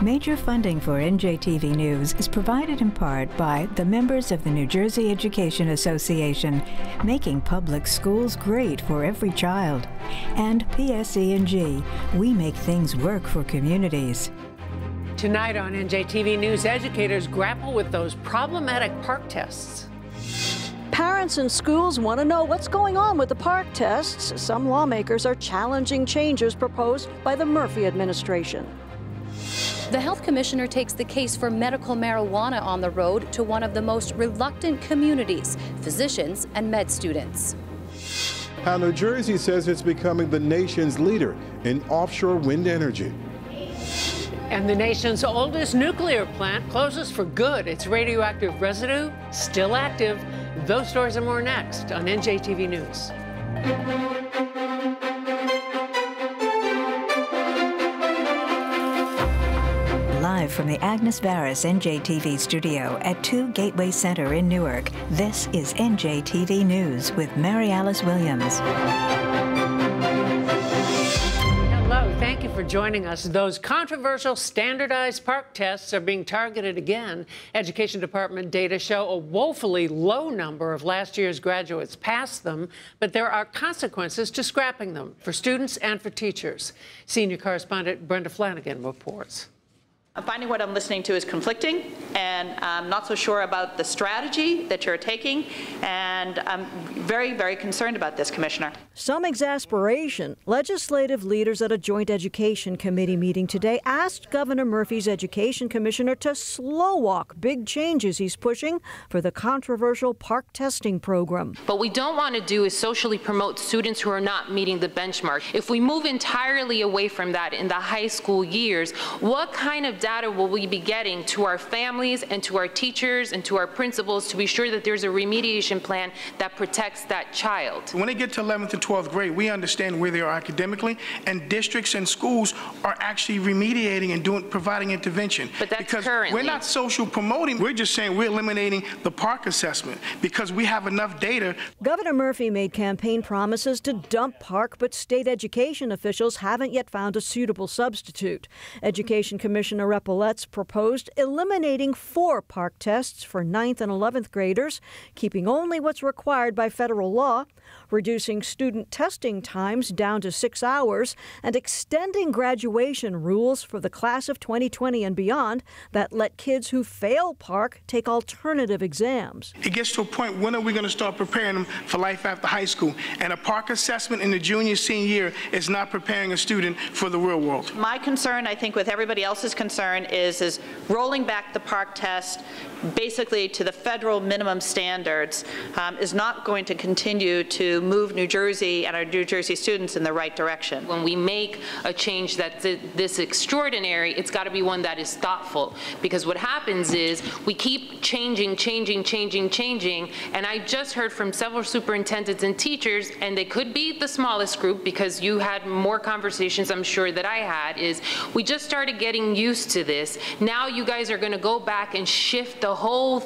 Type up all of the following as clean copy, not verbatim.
Major funding for NJTV News is provided in part by the members of the New Jersey Education Association, making public schools great for every child, and PSE&G. We make things work for communities. Tonight on NJTV News, educators grapple with those problematic park tests. Parents and schools want to know what's going on with the park tests. Some lawmakers are challenging changes proposed by the Murphy administration. The health commissioner takes the case for medical marijuana on the road to one of the most reluctant communities, physicians and med students. How New Jersey says it's becoming the nation's leader in offshore wind energy. And the nation's oldest nuclear plant closes for good. Its radioactive residue still active. Those stories and more next on NJTV News. Live from the Agnes Varus NJTV studio at 2 Gateway Center in Newark, this is NJTV News with Mary Alice Williams. Hello, thank you for joining us. Those controversial standardized park tests are being targeted again. Education Department data show a woefully low number of last year's graduates pass them, but there are consequences to scrapping them for students and for teachers. Senior correspondent Brenda Flanagan reports. I'm finding what I'm listening to is conflicting, and I'm not so sure about the strategy that you're taking, and I'm very, very concerned about this, Commissioner. Some exasperation. Legislative leaders at a joint education committee meeting today asked Governor Murphy's education commissioner to slow walk big changes he's pushing for the controversial park testing program. What we don't want to do is socially promote students who are not meeting the benchmark. If we move entirely away from that in the high school years, what kind of data will we be getting to our families and to our teachers and to our principals to be sure that there's a remediation plan that protects that child? When they get to 11th and 12th grade, we understand where they are academically, and districts and schools are actually remediating and providing intervention. But that's because currently. We're not social promoting, we're just saying we're eliminating the park assessment because we have enough data. Governor Murphy made campaign promises to dump park, but state education officials haven't yet found a suitable substitute. Education Commissioner Epaulette's proposed eliminating 4 park tests for 9th and 11th graders, keeping only what's required by federal law, reducing student testing times down to 6 hours, and extending graduation rules for the class of 2020 and beyond that let kids who fail park take alternative exams. It gets to a point, when are we going to start preparing them for life after high school? And a park assessment in the junior, senior year is not preparing a student for the real world. My concern, I think with everybody else's concern, is rolling back the park test basically to the federal minimum standards is not going to continue to move New Jersey and our New Jersey students in the right direction. When we make a change that's this extraordinary, it's got to be one that is thoughtful, because what happens is we keep changing, and I just heard from several superintendents and teachers, and they could be the smallest group because you had more conversations, I'm sure, that I had, is we just started getting used to this. Now you guys are going to go back and shift the whole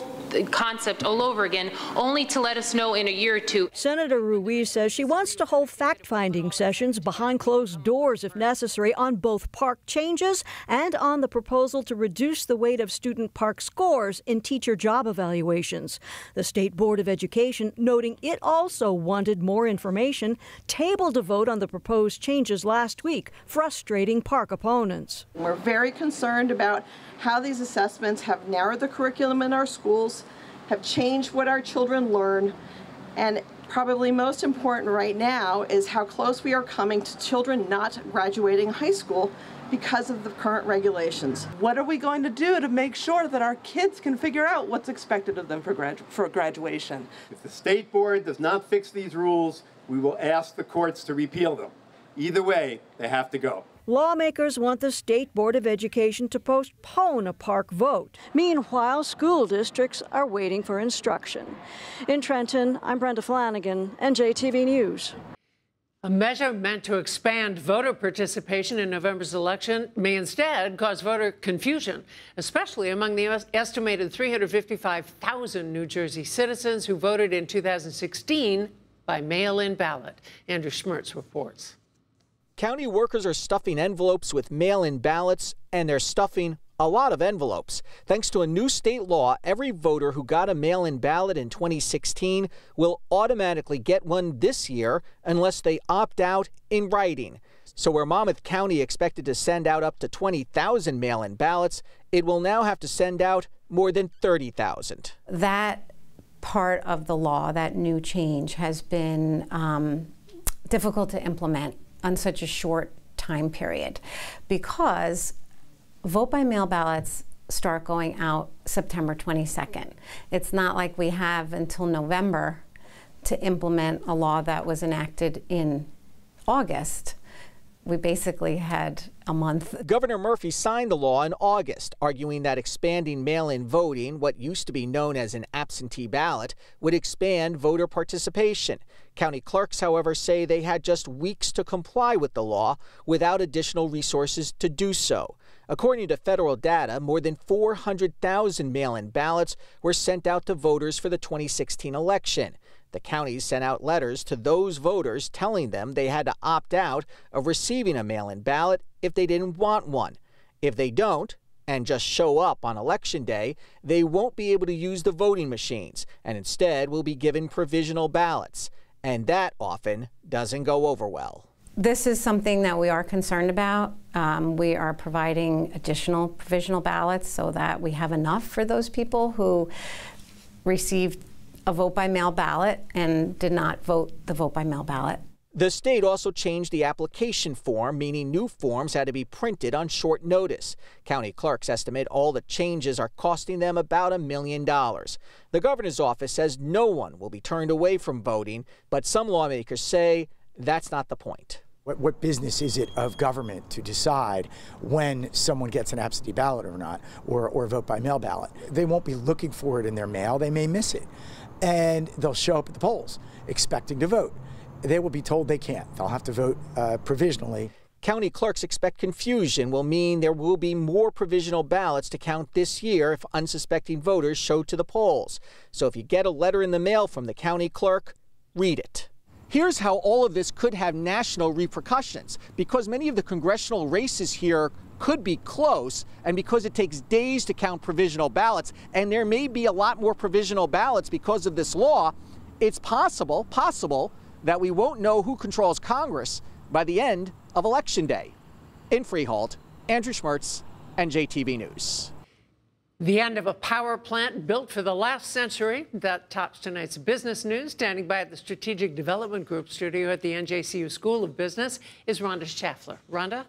concept all over again, only to let us know in a year or two. Senator Ruiz says she wants to hold fact-finding sessions behind closed doors if necessary on both park changes and on the proposal to reduce the weight of student park scores in teacher job evaluations. The State Board of Education, noting it also wanted more information, tabled a vote on the proposed changes last week, frustrating park opponents. We're very concerned about how these assessments have narrowed the curriculum in our schools, have changed what our children learn, and probably most important right now is how close we are coming to children not graduating high school because of the current regulations. What are we going to do to make sure that our kids can figure out what's expected of them for graduation? If the state board does not fix these rules, we will ask the courts to repeal them. Either way, they have to go. Lawmakers want the State Board of Education to postpone a park vote. Meanwhile, school districts are waiting for instruction. In Trenton, I'm Brenda Flanagan, NJTV News. A measure meant to expand voter participation in November's election may instead cause voter confusion, especially among the estimated 355,000 New Jersey citizens who voted in 2016 by mail-in ballot. Andrew Schmertz reports. County workers are stuffing envelopes with mail-in ballots, and they're stuffing a lot of envelopes. Thanks to a new state law, every voter who got a mail-in ballot in 2016 will automatically get one this year unless they opt out in writing. So where Monmouth County expected to send out up to 20,000 mail-in ballots, it will now have to send out more than 30,000. That part of the law, that new change, has been difficult to implement on such a short time period because vote-by-mail ballots start going out September 22nd. It's not like we have until November to implement a law that was enacted in August. We basically had a month. Governor Murphy signed the law in August, arguing that expanding mail-in voting, what used to be known as an absentee ballot, would expand voter participation. County clerks, however, say they had just weeks to comply with the law without additional resources to do so. According to federal data, more than 400,000 mail-in ballots were sent out to voters for the 2016 election. The counties sent out letters to those voters telling them they had to opt out of receiving a mail-in ballot if they didn't want one. If they don't, and just show up on Election Day, they won't be able to use the voting machines and instead will be given provisional ballots. And that often doesn't go over well. This is something that we are concerned about. We are providing additional provisional ballots so that we have enough for those people who received a vote-by-mail ballot and did not vote the vote-by-mail ballot. The state also changed the application form, meaning new forms had to be printed on short notice. County clerks estimate all the changes are costing them about $1 million. The governor's office says no one will be turned away from voting, but some lawmakers say that's not the point. What business is it of government to decide when someone gets an absentee ballot or not, or a vote-by-mail ballot? They won't be looking for it in their mail. They may miss it. And they'll show up at the polls expecting to vote. They will be told they can't. They'll have to vote provisionally. County clerks expect confusion will mean there will be more provisional ballots to count this year if unsuspecting voters show to the polls. So if you get a letter in the mail from the county clerk, read it. Here's how all of this could have national repercussions. Because many of the congressional races here could be close, and because it takes days to count provisional ballots, and there may be a lot more provisional ballots because of this law, it's possible that we won't know who controls Congress by the end of Election Day. In Freehold, Andrew Schmertz, NJTV News. The end of a power plant built for the last century. That tops tonight's business news. Standing by at the Strategic Development Group studio at the NJCU School of Business is Rhonda Schaffler. Rhonda?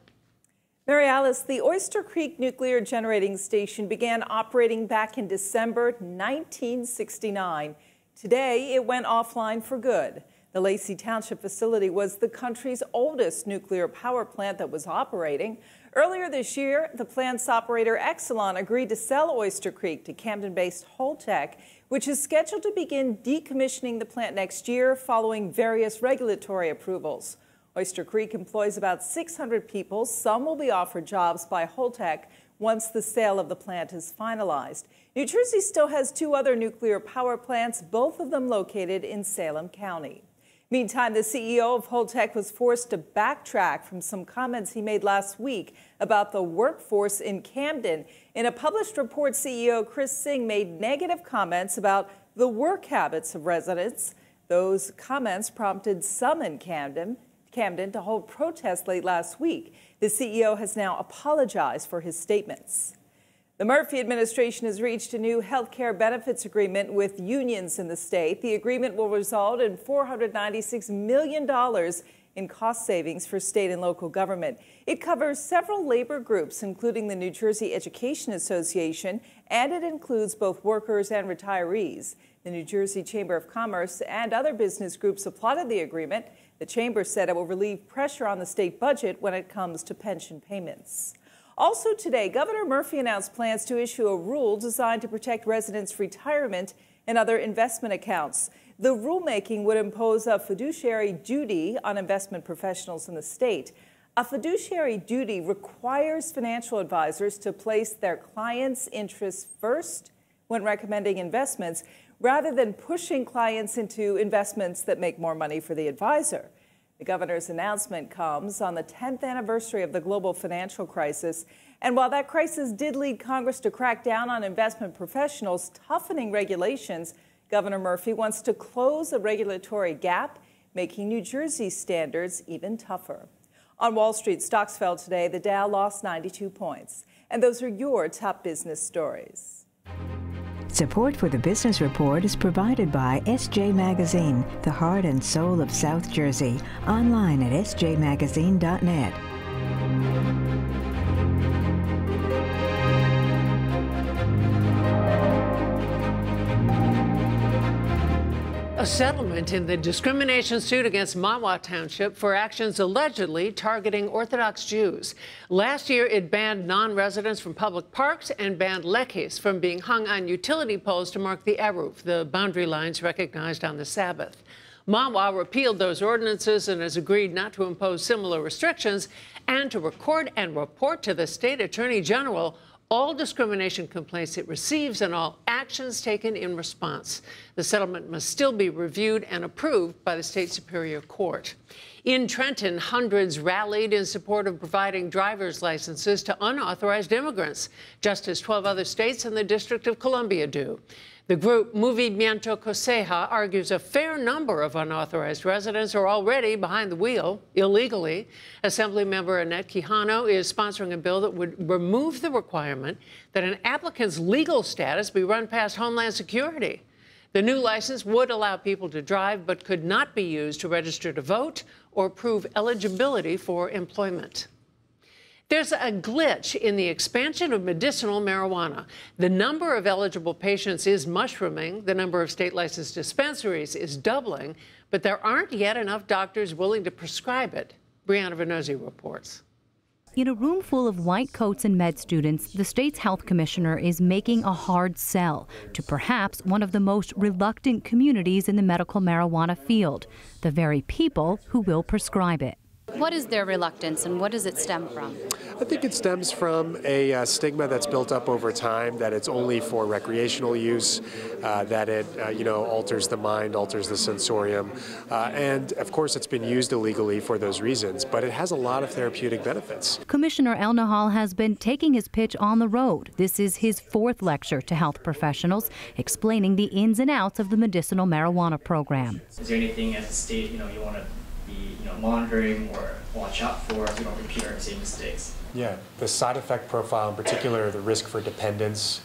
Mary Alice, the Oyster Creek Nuclear Generating Station began operating back in December 1969. Today, it went offline for good. The Lacey Township facility was the country's oldest nuclear power plant that was operating. Earlier this year, the plant's operator Exelon agreed to sell Oyster Creek to Camden-based Holtec, which is scheduled to begin decommissioning the plant next year following various regulatory approvals. Oyster Creek employs about 600 people. Some will be offered jobs by Holtec once the sale of the plant is finalized. New Jersey still has 2 other nuclear power plants, both of them located in Salem County. Meantime, the CEO of Holtec was forced to backtrack from some comments he made last week about the workforce in Camden. In a published report, CEO Chris Singh made negative comments about the work habits of residents. Those comments prompted some in Camden to hold protests late last week. The CEO has now apologized for his statements. The Murphy administration has reached a new health care benefits agreement with unions in the state. The agreement will result in $496 million in cost savings for state and local government. It covers several labor groups, including the New Jersey Education Association, and it includes both workers and retirees. The New Jersey Chamber of Commerce and other business groups applauded the agreement. The chamber said it will relieve pressure on the state budget when it comes to pension payments. Also today, Governor Murphy announced plans to issue a rule designed to protect residents' retirement and other investment accounts. The rulemaking would impose a fiduciary duty on investment professionals in the state. A fiduciary duty requires financial advisors to place their clients' interests first when recommending investments, rather than pushing clients into investments that make more money for the advisor. The governor's announcement comes on the 10th anniversary of the global financial crisis. And while that crisis did lead Congress to crack down on investment professionals, toughening regulations, Governor Murphy wants to close a regulatory gap, making New Jersey's standards even tougher. On Wall Street, stocks fell today. The Dow lost 92 points. And those are your top business stories. Support for the Business Report is provided by SJ Magazine, the heart and soul of South Jersey. Online at sjmagazine.net. A settlement in the discrimination suit against Mahwah Township for actions allegedly targeting Orthodox Jews. Last year, it banned non-residents from public parks and banned lekhis from being hung on utility poles to mark the Eruv, the boundary lines recognized on the Sabbath. Mahwah repealed those ordinances and has agreed not to impose similar restrictions and to record and report to the state attorney general all discrimination complaints it receives and all actions taken in response. The settlement must still be reviewed and approved by the state Superior Court. In Trenton, hundreds rallied in support of providing driver's licenses to unauthorized immigrants, just as 12 other states and the District of Columbia do. The group Movimiento Coseja argues a fair number of unauthorized residents are already behind the wheel illegally. Assemblymember Annette Quijano is sponsoring a bill that would remove the requirement that an applicant's legal status be run past Homeland Security. The new license would allow people to drive, but could not be used to register to vote or prove eligibility for employment. There's a glitch in the expansion of medicinal marijuana. The number of eligible patients is mushrooming. The number of state-licensed dispensaries is doubling, but there aren't yet enough doctors willing to prescribe it. Brianna Vannozzi reports. In a room full of white coats and med students, the state's health commissioner is making a hard sell to perhaps one of the most reluctant communities in the medical marijuana field, the very people who will prescribe it. What is their reluctance and what does it stem from? I think it stems from a stigma that's built up over time that it's only for recreational use, that it alters the mind, alters the sensorium, and of course it's been used illegally for those reasons, but it has a lot of therapeutic benefits. Commissioner El Nahal has been taking his pitch on the road. This is his fourth lecture to health professionals, explaining the ins and outs of the medicinal marijuana program. Is there anything as a state you want to be monitoring or watch out for so we don't repeat our same mistakes? Yeah, the side effect profile, in particular, the risk for dependence,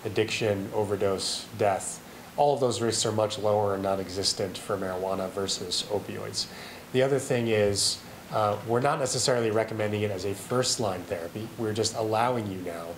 addiction, overdose, death, all of those risks are much lower and non-existent for marijuana versus opioids. The other thing is we're not necessarily recommending it as a first-line therapy. We're just allowing you now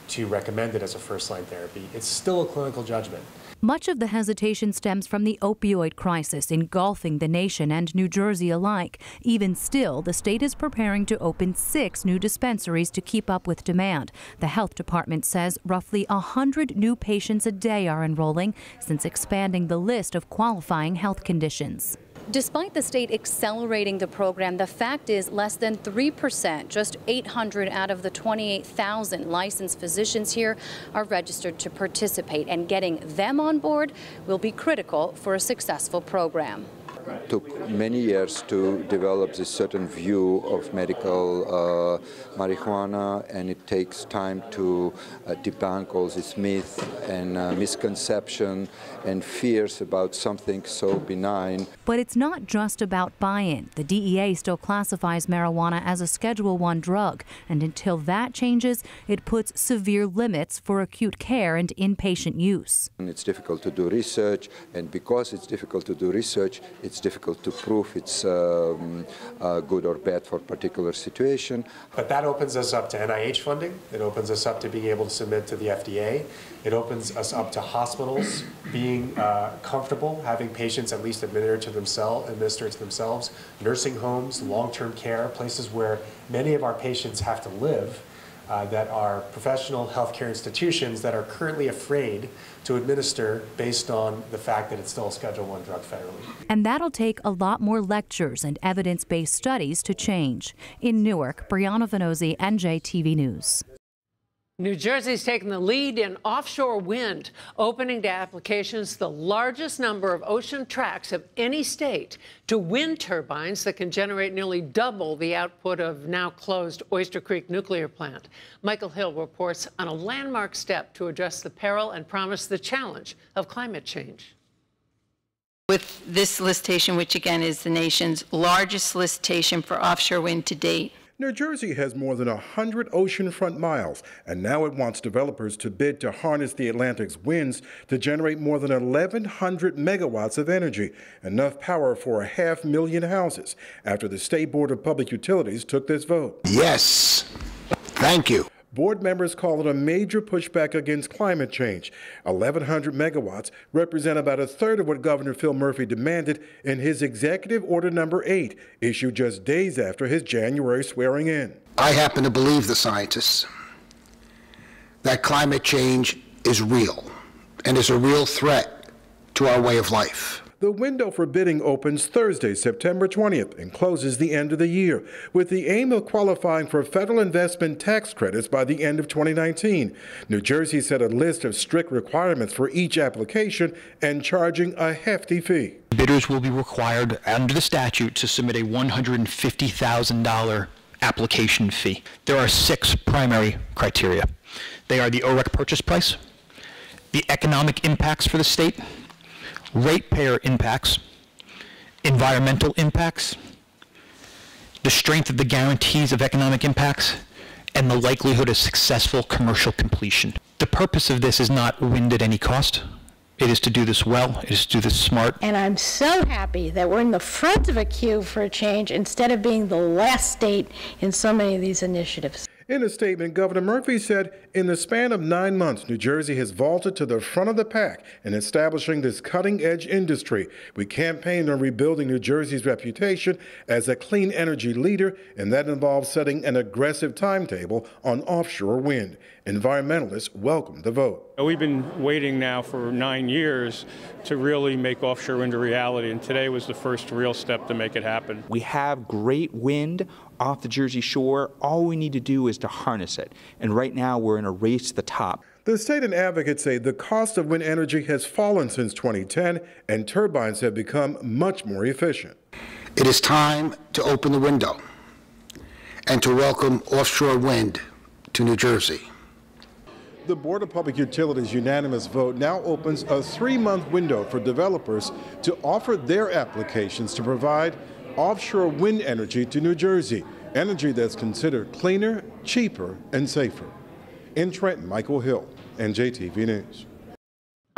to recommend it as a first-line therapy. It's still a clinical judgment. Much of the hesitation stems from the opioid crisis engulfing the nation and New Jersey alike. Even still, the state is preparing to open 6 new dispensaries to keep up with demand. The health department says roughly 100 new patients a day are enrolling since expanding the list of qualifying health conditions. Despite the state accelerating the program, the fact is less than 3%, just 800 out of the 28,000 licensed physicians here are registered to participate, and getting them on board will be critical for a successful program. It took many years to develop this certain view of medical marijuana, and it takes time to debunk all this myth and misconception and fears about something so benign. But it's not just about buy-in. The DEA still classifies marijuana as a Schedule I drug, and until that changes, it puts severe limits for acute care and inpatient use. And it's difficult to do research, and because it's difficult to do research, it's difficult to prove it's good or bad for a particular situation. But that opens us up to NIH funding. It opens us up to being able to submit to the FDA. It opens us up to hospitals being comfortable having patients at least administer to themselves, nursing homes, long-term care, places where many of our patients have to live, that are professional healthcare institutions that are currently afraid to administer based on the fact that it's still a Schedule I drug federally. And that'll take a lot more lectures and evidence-based studies to change. In Newark, Brianna Vannozzi, NJTV News. New Jersey's taken the lead in offshore wind, opening to applications the largest number of ocean tracts of any state to wind turbines that can generate nearly double the output of now closed Oyster Creek nuclear plant. Michael Hill reports on a landmark step to address the peril and promise the challenge of climate change. With this solicitation, which again is the nation's largest solicitation for offshore wind to date, New Jersey has more than 100 oceanfront miles, and now it wants developers to bid to harness the Atlantic's winds to generate more than 1,100 megawatts of energy, enough power for 500,000 houses, after the State Board of Public Utilities took this vote. Yes. Thank you. Board members call it a major pushback against climate change. 1,100 megawatts represent about a third of what Governor Phil Murphy demanded in his Executive Order Number 8, issued just days after his January swearing in. I happen to believe the scientists that climate change is real and is a real threat to our way of life. The window for bidding opens Thursday, September 20th, and closes the end of the year, with the aim of qualifying for federal investment tax credits by the end of 2019. New Jersey set a list of strict requirements for each application and charging a hefty fee. Bidders will be required under the statute to submit a $150,000 application fee. There are 6 primary criteria. They are the OREC purchase price, the economic impacts for the state, ratepayer impacts, environmental impacts, the strength of the guarantees of economic impacts, and the likelihood of successful commercial completion. The purpose of this is not wind at any cost. It is to do this well. It is to do this smart. And I'm so happy that we're in the front of a queue for a change instead of being the last state in so many of these initiatives. In a statement, Governor Murphy said, in the span of 9 months, New Jersey has vaulted to the front of the pack in establishing this cutting-edge industry. We campaigned on rebuilding New Jersey's reputation as a clean energy leader, and that involves setting an aggressive timetable on offshore wind. Environmentalists welcomed the vote. We've been waiting now for 9 years to really make offshore wind a reality, and today was the first real step to make it happen. We have great wind off the Jersey Shore. All we need to do is to harness it. And right now we're in a race to the top. The state and advocates say the cost of wind energy has fallen since 2010, and turbines have become much more efficient. It is time to open the window and to welcome offshore wind to New Jersey. The Board of Public Utilities' unanimous vote now opens a 3-month window for developers to offer their applications to provide offshore wind energy to New Jersey, energy that's considered cleaner, cheaper, and safer. In Trenton, Michael Hill, NJTV News.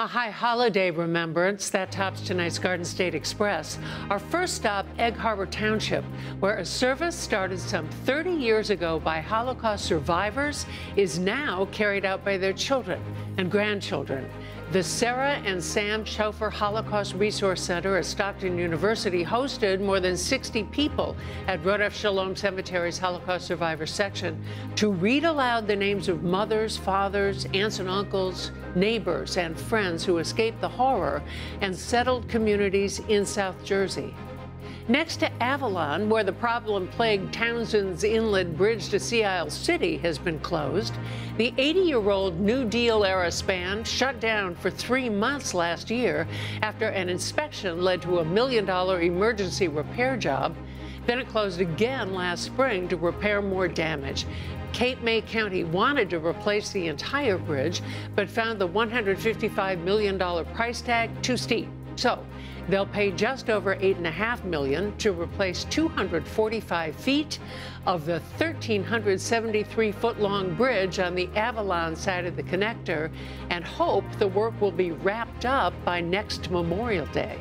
A high holiday remembrance that tops tonight's Garden State Express. Our first stop, Egg Harbor Township, where a service started some 30 years ago by Holocaust survivors is now carried out by their children and grandchildren. The Sarah and Sam Schofer Holocaust Resource Center at Stockton University hosted more than 60 people at Rodef Shalom Cemetery's Holocaust Survivor section to read aloud the names of mothers, fathers, aunts and uncles, neighbors, and friends who escaped the horror and settled communities in South Jersey. Next to Avalon, where the problem-plagued Townsend's Inlet Bridge to Sea Isle City has been closed, the 80-year-old New Deal-era span shut down for 3 months last year after an inspection led to a $1 million emergency repair job. Then it closed again last spring to repair more damage. Cape May County wanted to replace the entire bridge, but found the $155 million price tag too steep. So they'll pay just over $8.5 million to replace 245 feet of the 1,373-foot-long bridge on the Avalon side of the connector and hope the work will be wrapped up by next Memorial Day.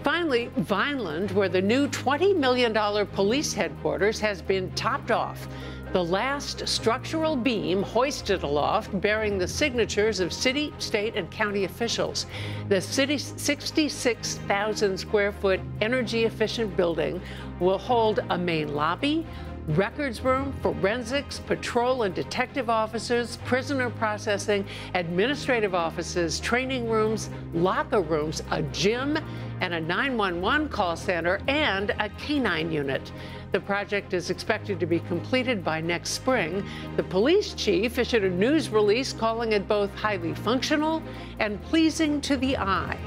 Finally, Vineland, where the new $20 million police headquarters has been topped off. The last structural beam hoisted aloft bearing the signatures of city, state, and county officials. The city's 66,000 square foot energy efficient building will hold a main lobby, records room, forensics, patrol and detective officers, prisoner processing, administrative offices, training rooms, locker rooms, a gym, and a 911 call center, and a canine unit. The project is expected to be completed by next spring. The police chief issued a news release calling it both highly functional and pleasing to the eye.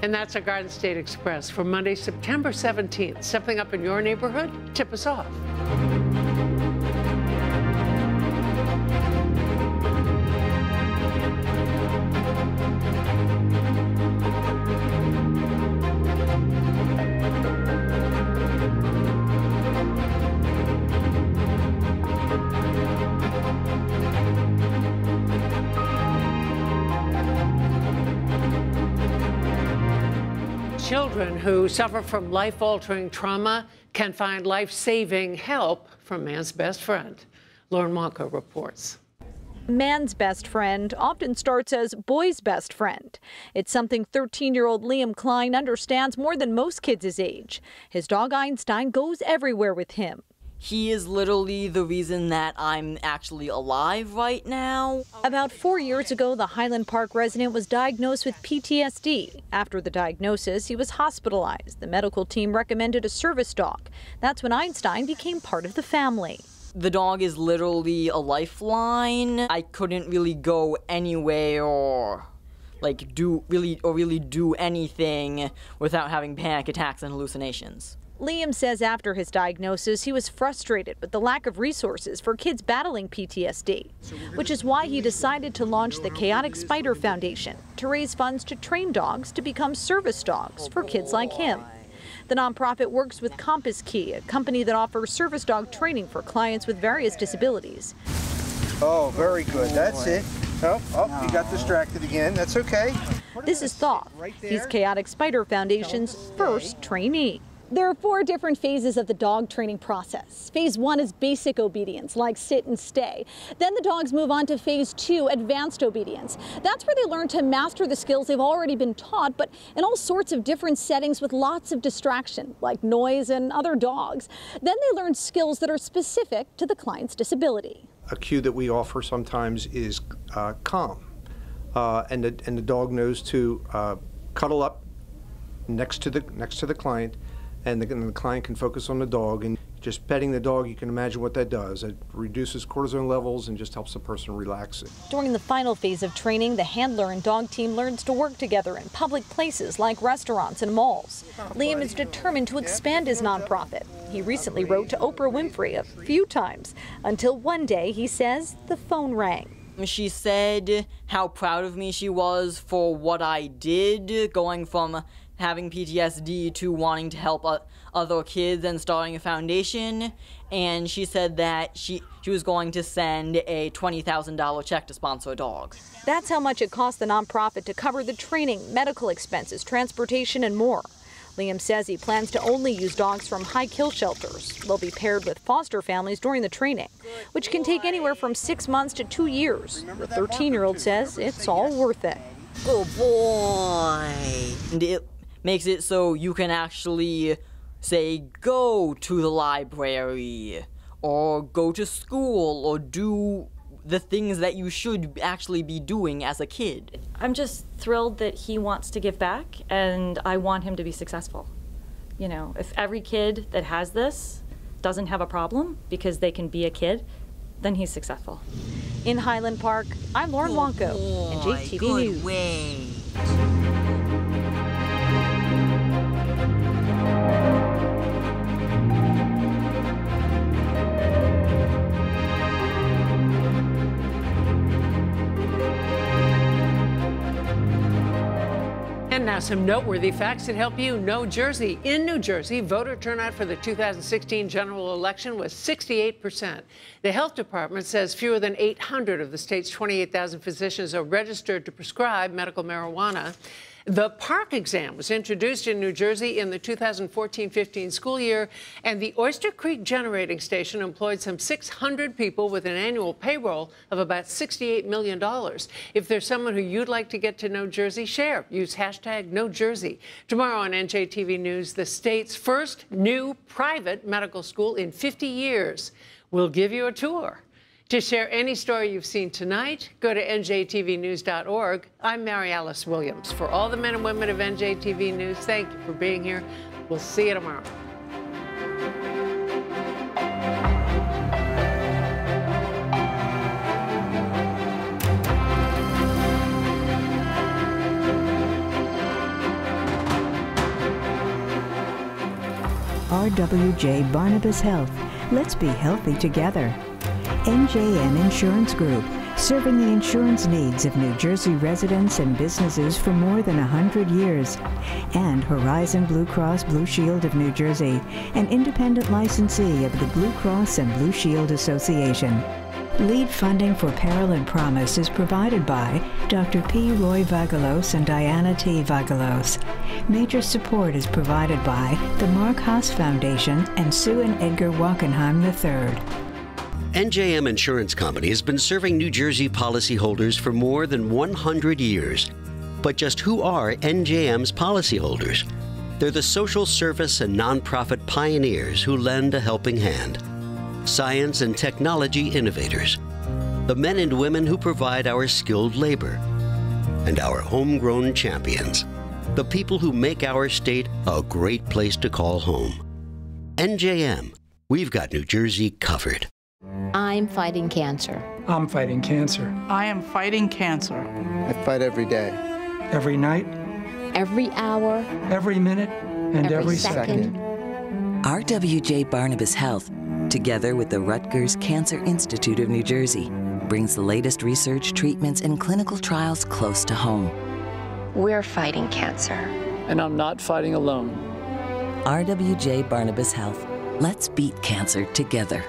And that's our Garden State Express for Monday, September 17th. Something up in your neighborhood? Tip us off. Children who suffer from life-altering trauma can find life-saving help from Man's Best Friend. Lauren Wonka reports. Man's best friend often starts as boy's best friend. It's something 13-year-old Liam Klein understands more than most kids his age. His dog Einstein goes everywhere with him. He is literally the reason that I'm actually alive right now. About 4 years ago, the Highland Park resident was diagnosed with PTSD. After the diagnosis, he was hospitalized. The medical team recommended a service dog. That's when Einstein became part of the family. The dog is literally a lifeline. I couldn't really go anywhere or really do anything without having panic attacks and hallucinations. Liam says after his diagnosis, he was frustrated with the lack of resources for kids battling PTSD, which is why he decided to launch the Chaotic Spider Foundation to raise funds to train dogs to become service dogs for kids like him. The nonprofit works with Compass Key, a company that offers service dog training for clients with various disabilities. Oh, very good. That's it. Oh, you got distracted again. That's okay. This is Thoth. He's Chaotic Spider Foundation's first trainee. There are 4 different phases of the dog training process. Phase 1 is basic obedience, like sit and stay. Then the dogs move on to phase 2, advanced obedience. That's where they learn to master the skills they've already been taught, but in all sorts of different settings with lots of distraction, like noise and other dogs. Then they learn skills that are specific to the client's disability. A cue that we offer sometimes is calm, and the dog knows to cuddle up next to the client. And the client can focus on the dog, and just petting the dog, you can imagine what that does. It reduces cortisol levels and just helps the person relax. During the final phase of training, the handler and dog team learns to work together in public places like restaurants and malls. Liam is determined to expand his nonprofit. He recently wrote to Oprah Winfrey a few times, until one day, he says, the phone rang. She said how proud of me she was for what I did, going from having PTSD to wanting to help other kids and starting a foundation. And she said that she was going to send a $20,000 check to sponsor a dog. That's how much it cost the nonprofit to cover the training, medical expenses, transportation, and more. Liam says he plans to only use dogs from high kill shelters. They'll be paired with foster families during the training, which can take anywhere from 6 months to 2 years. The 13-year-old says it's all worth it. Good boy. And it makes it so you can actually, say, go to the library or go to school or do the things that you should actually be doing as a kid. I'm just thrilled that he wants to give back, and I want him to be successful. You know, if every kid that has this doesn't have a problem because they can be a kid, then he's successful. In Highland Park, I'm Lauren Wonko, NJTV News. And now some noteworthy facts that help you know Jersey. In New Jersey, voter turnout for the 2016 general election was 68%. The health department says fewer than 800 of the state's 28,000 physicians are registered to prescribe medical marijuana. The PARCC exam was introduced in New Jersey in the 2014-15 school year, and the Oyster Creek Generating Station employed some 600 people with an annual payroll of about $68 million. If there's someone who you'd like to get to know Jersey, share. Use hashtag #NoJersey. Tomorrow on NJTV News, the state's first new private medical school in 50 years. We'll give you a tour. To share any story you've seen tonight, go to njtvnews.org. I'm Mary Alice Williams. For all the men and women of NJTV News, thank you for being here. We'll see you tomorrow. RWJ Barnabas Health. Let's be healthy together. NJM Insurance Group, serving the insurance needs of New Jersey residents and businesses for more than 100 years. And Horizon Blue Cross Blue Shield of New Jersey, an independent licensee of the Blue Cross and Blue Shield Association. Lead funding for Peril and Promise is provided by Dr. P. Roy Vagelos and Diana T. Vagelos. Major support is provided by the Mark Haas Foundation and Sue and Edgar Wackenheim III. NJM Insurance Company has been serving New Jersey policyholders for more than 100 years. But just who are NJM's policyholders? They're the social service and nonprofit pioneers who lend a helping hand. Science and technology innovators. The men and women who provide our skilled labor. And our homegrown champions. The people who make our state a great place to call home. NJM, we've got New Jersey covered. I'm fighting cancer. I'm fighting cancer. I am fighting cancer. I fight every day. Every night. Every hour. Every minute. And every second. RWJ Barnabas Health, together with the Rutgers Cancer Institute of New Jersey, brings the latest research, treatments, and clinical trials close to home. We're fighting cancer. And I'm not fighting alone. RWJ Barnabas Health. Let's beat cancer together.